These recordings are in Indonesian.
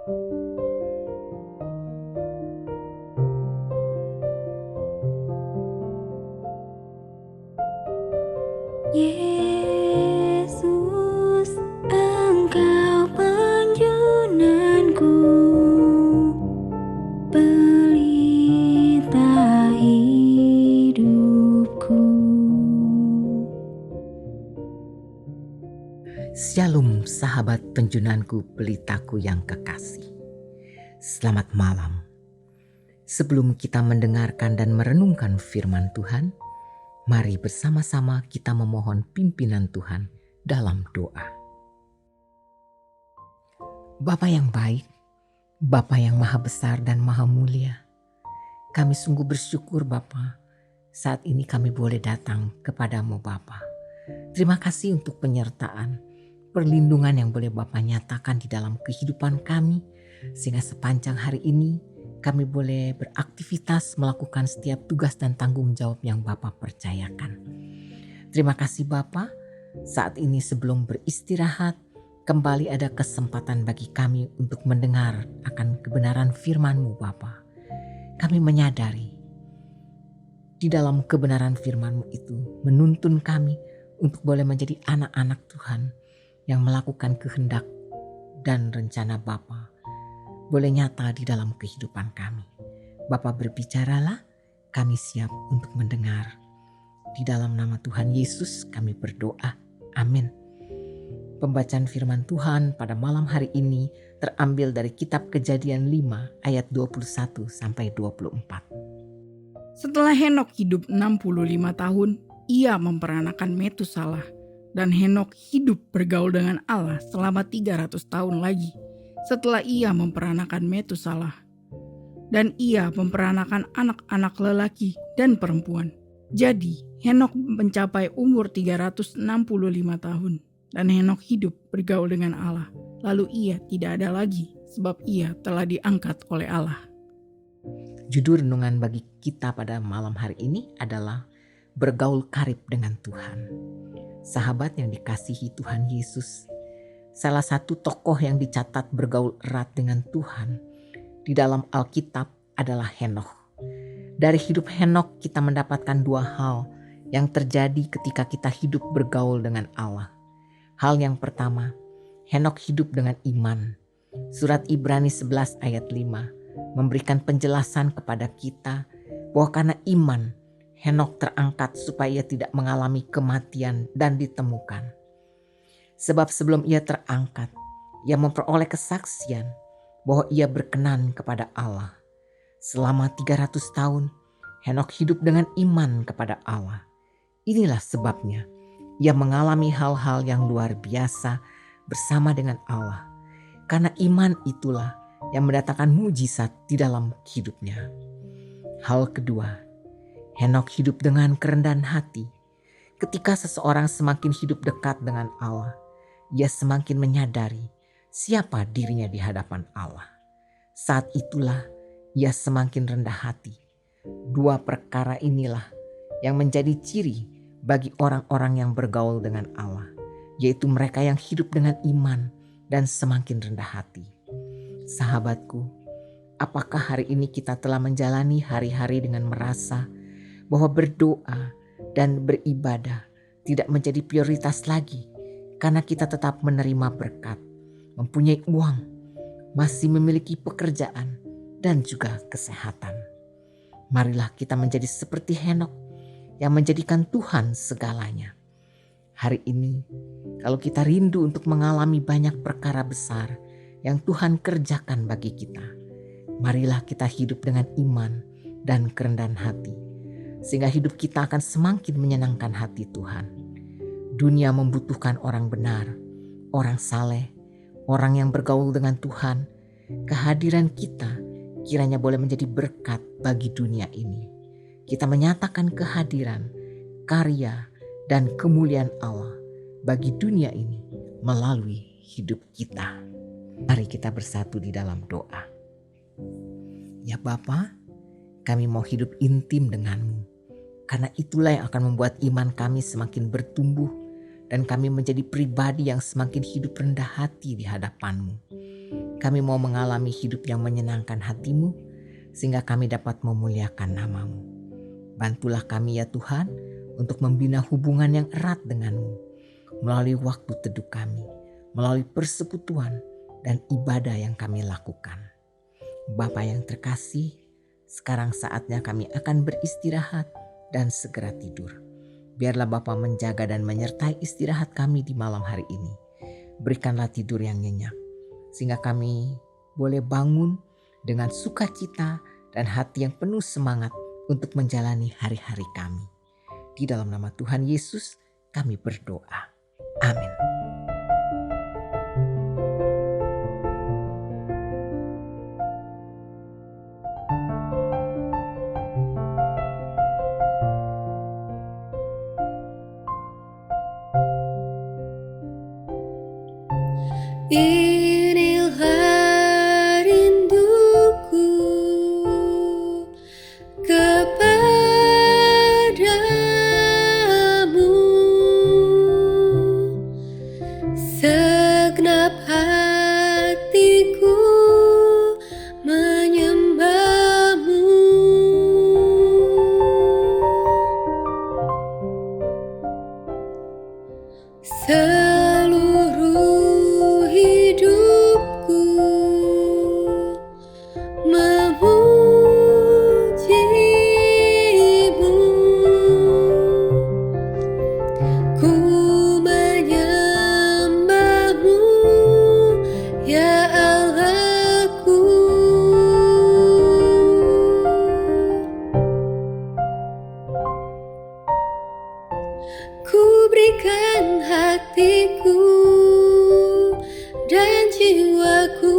Yesus, Engkau penjunanku, pelita hidupku. Shalom sahabat penjunanku, pelitaku yang kekasih. Selamat malam. Sebelum kita mendengarkan dan merenungkan firman Tuhan, mari bersama-sama kita memohon pimpinan Tuhan dalam doa. Bapa yang baik, Bapa yang maha besar dan maha mulia, kami sungguh bersyukur Bapa, saat ini kami boleh datang kepadamu Bapa. Terima kasih untuk penyertaan, perlindungan yang boleh Bapa nyatakan di dalam kehidupan kami, sehingga sepanjang hari ini kami boleh beraktivitas melakukan setiap tugas dan tanggung jawab yang Bapa percayakan. Terima kasih Bapa, saat ini sebelum beristirahat, kembali ada kesempatan bagi kami untuk mendengar akan kebenaran firman-Mu Bapa. Kami menyadari di dalam kebenaran firman-Mu itu menuntun kami untuk boleh menjadi anak-anak Tuhan yang melakukan kehendak dan rencana Bapa boleh nyata di dalam kehidupan kami. Bapa berbicaralah, kami siap untuk mendengar. Di dalam nama Tuhan Yesus kami berdoa. Amin. Pembacaan firman Tuhan pada malam hari ini terambil dari kitab Kejadian 5 ayat 21 sampai 24. Setelah Henok hidup 65 tahun, ia memperanakan Metusalah. Dan Henok hidup bergaul dengan Allah selama 300 tahun lagi setelah ia memperanakan Metusalah. Dan ia memperanakan anak-anak lelaki dan perempuan. Jadi Henok mencapai umur 365 tahun. Dan Henok hidup bergaul dengan Allah. Lalu ia tidak ada lagi sebab ia telah diangkat oleh Allah. Judul renungan bagi kita pada malam hari ini adalah bergaul karib dengan Tuhan. Sahabat yang dikasihi Tuhan Yesus, salah satu tokoh yang dicatat bergaul erat dengan Tuhan di dalam Alkitab adalah Henokh. Dari hidup Henokh kita mendapatkan dua hal yang terjadi ketika kita hidup bergaul dengan Allah. Hal yang pertama, Henokh hidup dengan iman. Surat Ibrani 11 ayat 5 memberikan penjelasan kepada kita bahwa karena iman, Henokh terangkat supaya ia tidak mengalami kematian dan ditemukan. Sebab sebelum ia terangkat, ia memperoleh kesaksian bahwa ia berkenan kepada Allah. Selama 300 tahun, Henokh hidup dengan iman kepada Allah. Inilah sebabnya ia mengalami hal-hal yang luar biasa bersama dengan Allah. Karena iman itulah yang mendatangkan mujizat di dalam hidupnya. Hal kedua, Henokh hidup dengan kerendahan hati. Ketika seseorang semakin hidup dekat dengan Allah, ia semakin menyadari siapa dirinya di hadapan Allah. Saat itulah ia semakin rendah hati. Dua perkara inilah yang menjadi ciri bagi orang-orang yang bergaul dengan Allah, yaitu mereka yang hidup dengan iman dan semakin rendah hati. Sahabatku, apakah hari ini kita telah menjalani hari-hari dengan merasa bahwa berdoa dan beribadah tidak menjadi prioritas lagi karena kita tetap menerima berkat, mempunyai uang, masih memiliki pekerjaan dan juga kesehatan? Marilah kita menjadi seperti Henokh yang menjadikan Tuhan segalanya. Hari ini kalau kita rindu untuk mengalami banyak perkara besar yang Tuhan kerjakan bagi kita, marilah kita hidup dengan iman dan kerendahan hati, sehingga hidup kita akan semakin menyenangkan hati Tuhan. Dunia membutuhkan orang benar, orang saleh, orang yang bergaul dengan Tuhan. Kehadiran kita kiranya boleh menjadi berkat bagi dunia ini. Kita menyatakan kehadiran, karya, dan kemuliaan Allah bagi dunia ini melalui hidup kita. Mari kita bersatu di dalam doa. Ya Bapa, kami mau hidup intim denganmu. Karena itulah yang akan membuat iman kami semakin bertumbuh dan kami menjadi pribadi yang semakin hidup rendah hati di hadapan-Mu. Kami mau mengalami hidup yang menyenangkan hati-Mu, sehingga kami dapat memuliakan nama-Mu. Bantulah kami ya Tuhan, untuk membina hubungan yang erat dengan-Mu, melalui waktu teduh kami, melalui persekutuan dan ibadah yang kami lakukan. Bapa yang terkasih, sekarang saatnya kami akan beristirahat dan segera tidur. Biarlah Bapa menjaga dan menyertai istirahat kami di malam hari ini. Berikanlah tidur yang nyenyak, sehingga kami boleh bangun dengan sukacita dan hati yang penuh semangat untuk menjalani hari-hari kami. Di dalam nama Tuhan Yesus kami berdoa. Amin. Inilah rinduku kepadamu, segenap hatiku menyembah-Mu. Seluruh hidupku memuji-Mu. Ku menyembah-Mu, ya Allahku. Ku berikan hatiku dan jiwaku,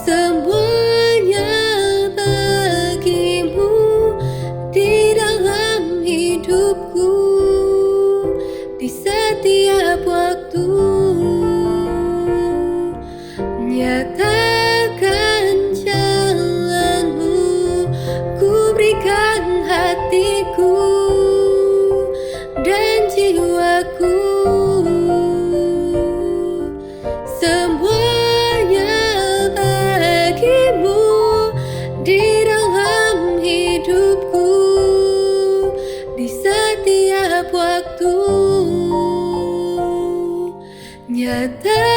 semuanya bagi-Mu di dalam hidupku, di setiap waktu. Nyatakan jalan-Mu, ku berikan hatiku dan jiwaku, semuanya bagi-Mu di dalam hidupku, di setiap waktu. Nyata